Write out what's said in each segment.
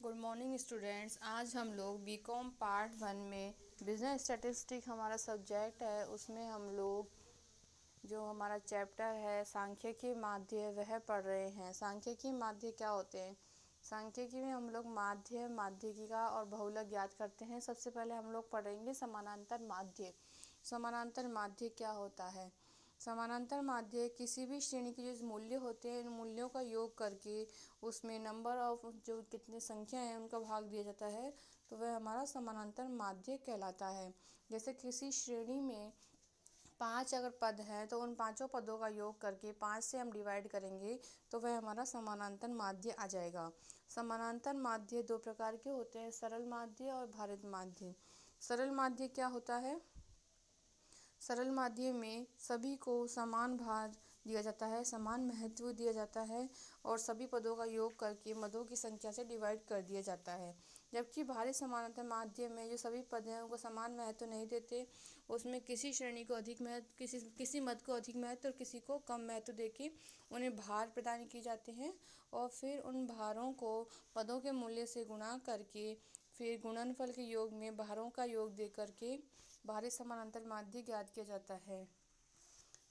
Good morning students. आज हम लोग बीकॉम पार्ट 1 में बिजनेस स्टैटिस्टिक्स हमारा सब्जेक्ट है, उसमें हम लोग जो हमारा चैप्टर है सांख्यिकी माध्य वह पढ़ रहे हैं। सांख्यिकी माध्य क्या होते हैं? सांख्यिकी में हम लोग माध्य, माध्यिका और बहुलक ज्ञात करते हैं। सबसे पहले हम लोग पढ़ेंगे समानांतर माध्य। समानांतर माध्य क्या होता है? समानांतर माध्य किसी भी श्रेणी के जो मूल्य होते हैं, इन मूल्यों का योग करके उसमें नंबर ऑफ जो कितने संख्या है उनका भाग दिया जाता है, तो वह हमारा समानांतर माध्य कहलाता है। जैसे किसी श्रेणी में 5 अगर पद हैं तो उन पाँचों पदों का योग करके 5 से हम डिवाइड करेंगे तो वह हमारा समानांतर माध्य आ जाएगा। समानांतर माध्य दो प्रकार के होते हैं, सरल माध्य और भारित माध्य। सरल माध्य क्या होता है? सरल माध्य में सभी को समान भार दिया जाता है, समान महत्व दिया जाता है और सभी पदों का योग करके मदों की संख्या से डिवाइड कर दिया जाता है। जबकि भारित समानांतर माध्य में जो सभी पद हैं उनको समान महत्व नहीं देते, उसमें किसी श्रेणी को अधिक महत्व, किसी मद को अधिक महत्व और किसी को कम महत्व देके उन्हें भार प्रदान किए जाते हैं और फिर उन भारों को पदों के मूल्य से गुणा करके फिर गुणनफल के योग में भारों का योग दे करके भारित समानांतर माध्य ज्ञात किया जाता है।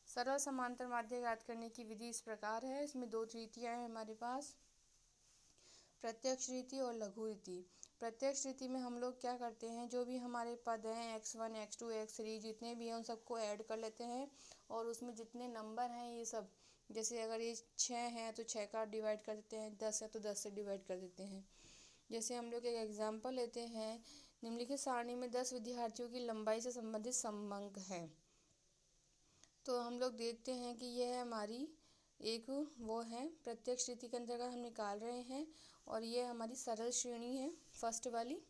सरल समांतर माध्य ज्ञात करने की विधि इस प्रकार है। इसमें दो रीतियाँ हैं हमारे पास, प्रत्यक्ष रीति और लघु रीति। प्रत्यक्ष रीति में हम लोग क्या करते हैं, जो भी हमारे पद हैं x1, x2, x3 जितने भी हैं उन सबको ऐड कर लेते हैं और उसमें जितने नंबर हैं ये सब, जैसे अगर ये 6 हैं तो 6 का डिवाइड कर देते हैं, 10 है तो 10 से डिवाइड कर देते हैं। जैसे हम लोग एक एग्जाम्पल लेते हैं, निम्नलिखित सारणी में 10 विद्यार्थियों की लंबाई से संबंधित संबंध है। तो हम लोग देखते हैं कि यह हमारी एक वो है प्रत्यक्ष रीति के अंतर्गत हम निकाल रहे हैं और ये हमारी सरल श्रेणी है फर्स्ट वाली।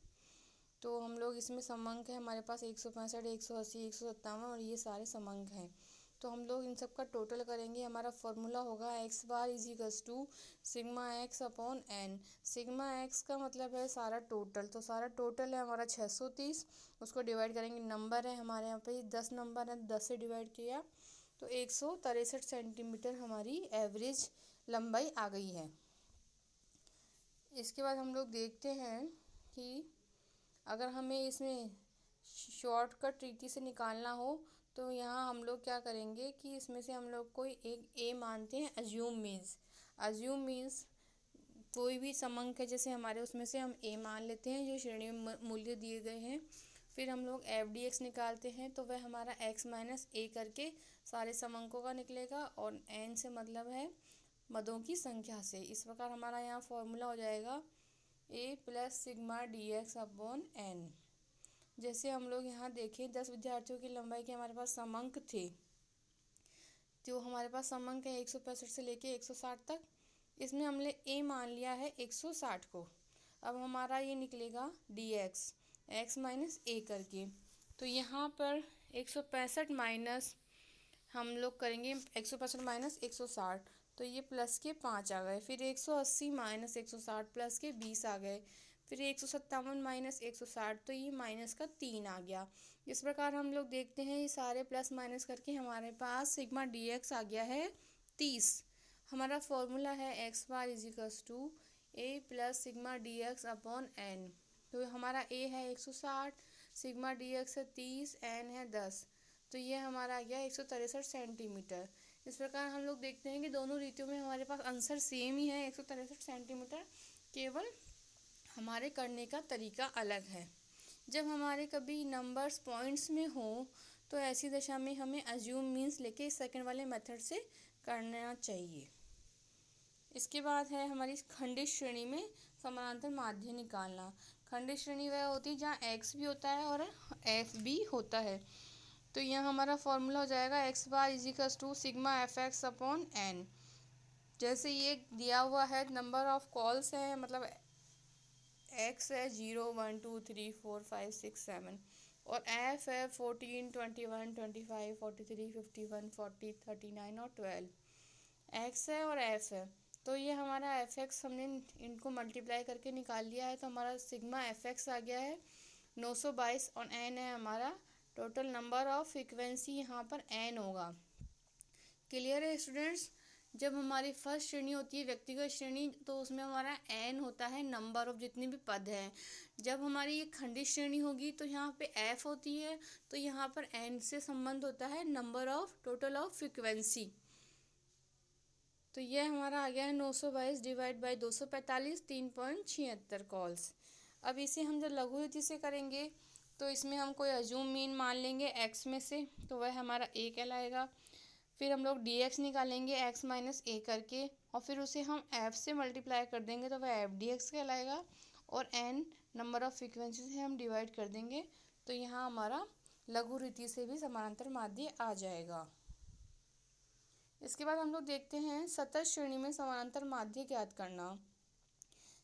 तो हम लोग इसमें समंक है हमारे पास 165, 180, 157 और ये सारे समंक हैं। तो हम लोग इन सब का टोटल करेंगे। हमारा फॉर्मूला होगा x bar is equals to sigma x upon n। Sigma x का मतलब है सारा टोटल, तो सारा टोटल है हमारा 630, उसको डिवाइड करेंगे, नंबर है हमारे यहाँ पे 10 नंबर है, 10 से डिवाइड किया तो 163 सेंटीमीटर हमारी एवरेज लंबाई आ गई है। इसके बाद हम लोग देखते हैं कि अगर हमें इसमें शॉर्टकट रीति से निकालना हो तो यहाँ हम लोग क्या करेंगे कि इसमें से हम लोग कोई एक ए मानते हैं, अज्यूम मीन्स कोई भी समंक है जैसे हमारे, उसमें से हम ए मान लेते हैं जो श्रेणी में मूल्य दिए गए हैं। फिर हम लोग FDX निकालते हैं तो वह हमारा x माइनस ए करके सारे समंकों का निकलेगा और n से मतलब है मदों की संख्या से। इस प्रकार हमारा यहाँ फॉर्मूला हो जाएगा a plus sigma dx upon n। जैसे हम लोग यहाँ देखें 10 विद्यार्थियों की लंबाई के हमारे पास समंक थे, तो हमारे पास समंक है 165 से लेके 160 तक। इसमें हमने a मान लिया है 160 को। अब हमारा ये निकलेगा dx x माइनस ए करके, तो यहाँ पर 165 माइनस हम लोग करेंगे 165 माइनस 160, तो ये प्लस के 5 आ गए। फिर 180 माइनस 160 प्लस के 20 आ गए। फिर 157 माइनस 160 तो ये माइनस का 3 आ गया। इस प्रकार हम लोग देखते हैं ये सारे प्लस माइनस करके हमारे पास सिग्मा dx आ गया है 30। हमारा फॉर्मूला है x bar is equals to a plus sigma dx upon n। तो हमारा a है 160, सिग्मा dx है 30, n है 10, तो ये हमारा आ गया 163 सेंटीमीटर। इस प्रकार हम लोग देखते हैं कि दोनों रीतियों में हमारे पास आंसर सेम ही है 163 सेंटीमीटर, केवल हमारे करने का तरीका अलग है। जब हमारे कभी नंबर्स पॉइंट्स में हो तो ऐसी दशा में हमें अज्यूम मीन्स लेके सेकंड वाले मेथड से करना चाहिए। इसके बाद है हमारी खंडित श्रेणी में समानांतर माध्य निकालना। खंडित श्रेणी वह होती है जहाँ x भी होता है और f भी होता है। तो यहाँ हमारा फॉर्मूला हो जाएगा x bar is equals to sigma fx upon n। जैसे ये दिया हुआ है नंबर ऑफ कॉल्स है, मतलब x है 0, 1, 2, 3, 4, 5, 6, 7 और f है 14, 21, 25, 43, 51, 40, 39 और 12। x है और f है, तो ये हमारा fx हमने इनको मल्टीप्लाई करके निकाल लिया है, तो हमारा सिग्मा fx आ गया है 922 और n है हमारा टोटल नंबर ऑफ फ्रीक्वेंसी, यहाँ पर n होगा। क्लियर है स्टूडेंट्स? जब हमारी फर्स्ट श्रेणी होती है व्यक्तिगत श्रेणी, तो उसमें हमारा n होता है नंबर ऑफ जितने भी पद हैं। जब हमारी ये खंडित श्रेणी होगी तो यहाँ पे f होती है, तो यहाँ पर n से संबंध होता है number of total of frequency. तो ये हमारा आ गया है 922 डिवाइड बाई 245, 3.76 कॉल्स। अब इसे हम जब लघुरीति से करेंगे तो इसमें हम कोई अजूम मीन मान लेंगे x में से, तो वह हमारा a कहलाएगा। फिर हम लोग dx निकालेंगे x माइनस a करके, और फिर उसे हम f से मल्टीप्लाई कर देंगे तो वह f dx कहलाएगा। और n नंबर ऑफ फ्रीक्वेंसी से हम डिवाइड कर देंगे, तो यहाँ हमारा लघुरीति से भी समानांतर माध्य आ जाएगा। इसके बाद हम लोग देखते हैं सतत श्रेणी में समानांतर माध्य ज्ञात करना।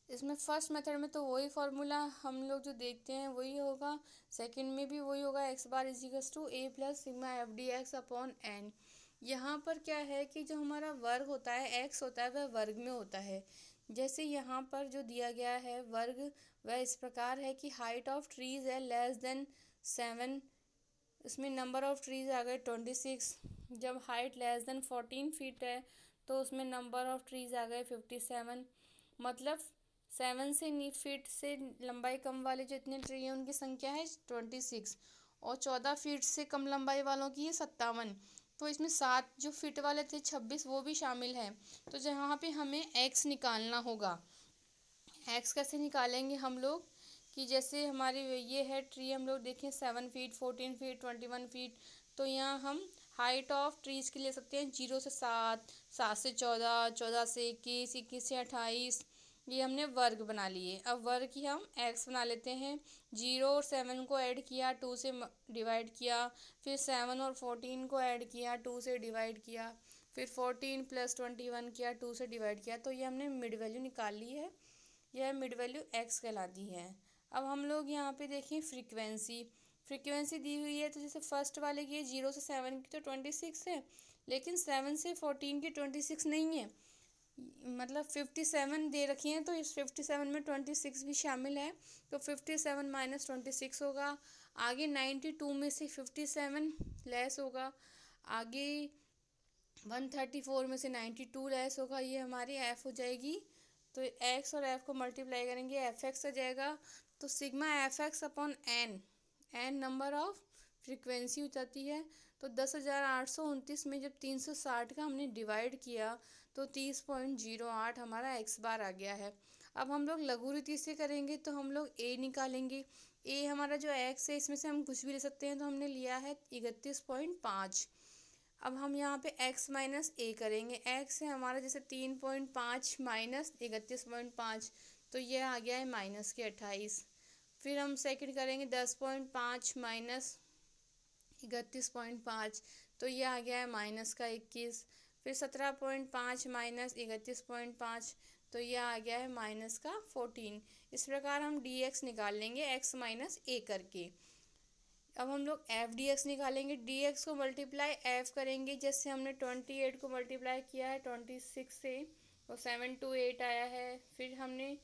इसमें फर्स्ट मेथड में तो वही फॉर्मूला हम लोग जो देखते हैं वही होगा, सेकंड में भी वही होगा, x bar is equals to a plus sigma F D X upon N. यहाँ पर क्या है कि जो हमारा वर्ग होता है x होता है वह वर्ग में होता है। जैसे यहाँ पर जो दिया गया है वर्ग, वह इस प्रकार है कि हाइट ऑफ ट्रीज है लेस देन 7, इसमें नंबर ऑफ ट्रीज आ गए 26। जब हाइट लेस देन 14 फीट है तो उसमें नंबर ऑफ ट्रीज आ गए 57। मतलब 7 से फीट से लंबाई कम वाले जो इतने ट्री हैं उनकी संख्या है 26, और 14 फीट से कम लंबाई वालों की है 57। तो इसमें 7 जो फीट वाले थे 26 वो भी शामिल हैं। तो जहाँ पे हमें x निकालना होगा, x कैसे निकालेंगे हम लोग कि जैसे हमारी ये है ट्री, हम लोग देखें 7 फीट, 14 फीट, 21 फीट। तो यहाँ हम हाइट ऑफ ट्रीज के ले सकते हैं 0 से 7, 7 से 14, 14 से 21, 21 से 28। ये हमने वर्ग बना लिए। अब वर्ग की हम x बना लेते हैं। 0 और 7 को ऐड किया, 2 से डिवाइड किया, फिर 7 और 14 को ऐड किया, 2 से डिवाइड किया, फिर 14 प्लस 21 किया, 2 से डिवाइड किया। तो ये हमने मिड वैल्यू निकाल ली है, यह मिड वैल्यू x कहलाती है। अब हम लोग यहाँ पे देखें फ्रीक्वेंसी दी हुई है, तो जैसे फर्स्ट वाले की 0 से 7 की तो 26 है, लेकिन 7 से 14 की 26 नहीं है, मतलब 57 दे रखी हैं, तो इस 57 में 26 भी शामिल है। तो 57 माइनस 26 होगा। आगे 92 में से 57 लेस होगा, आगे 134 में से 92 लेस होगा, ये हमारी f हो जाएगी। तो x और f को मल्टीप्लाई करेंगे, एफ एक्स आ जाएगा। तो sigma F X upon N number of frequency हो जाती है। तो 10,829 में जब 360 का हमने डिवाइड किया तो 30.08 हमारा x बार आ गया है। अब हम लोग लघुरीति से करेंगे तो हम लोग a निकालेंगे। a हमारा जो x है इसमें से हम कुछ भी ले सकते हैं, तो हमने लिया है 31.5। अब हम यहाँ पे x माइनस a करेंगे। x है हमारा जैसे 3.5 माइनस 31.5, तो ये आ गया है माइनस के 28। फिर हम सेकंड करेंगे 10.5 माइनस 31.5, तो ये आ गया है माइनस का 21। फिर 17.5 माइनस 31.5, तो ये आ गया है माइनस का 14। इस प्रकार हम dx निकाल लेंगे x माइनस a करके। अब हम लोग एफ डी एक्स निकालेंगे। dx को मल्टीप्लाई f करेंगे, जैसे हमने 28 को मल्टीप्लाई किया है 26 से, और 728 आया है। फिर हमने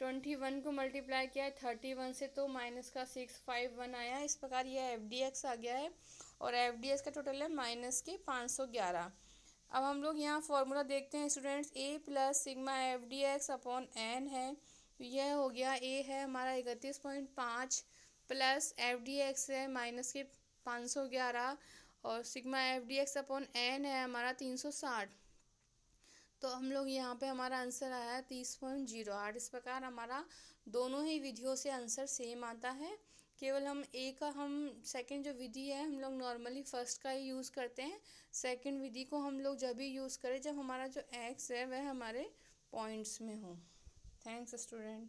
21 को मल्टीप्लाई किया है 31 से, तो माइनस का 651 आया। इस प्रकार यह एफ डी एक्स आ गया है, और एफ डी एक्स का टोटल है माइनस के 511। अब हम लोग यहाँ फॉर्मूला देखते हैं students, a plus sigma F D X upon N है। तो यह हो गया, a है हमारा 31.5 प्लस एफ डी एक्स है माइनस के 511, और sigma F D X upon N है हमारा 360। तो हम लोग यहाँ पे हमारा आंसर आया है 30.08। इस प्रकार हमारा दोनों ही विधियों से आंसर सेम आता है। केवल हम सेकंड जो विधि है हम लोग नॉर्मली फर्स्ट का ही यूज़ करते हैं। सेकंड विधि को हम लोग जब भी यूज़ करें जब हमारा जो एक्स है वह हमारे पॉइंट्स में हो। Thanks student.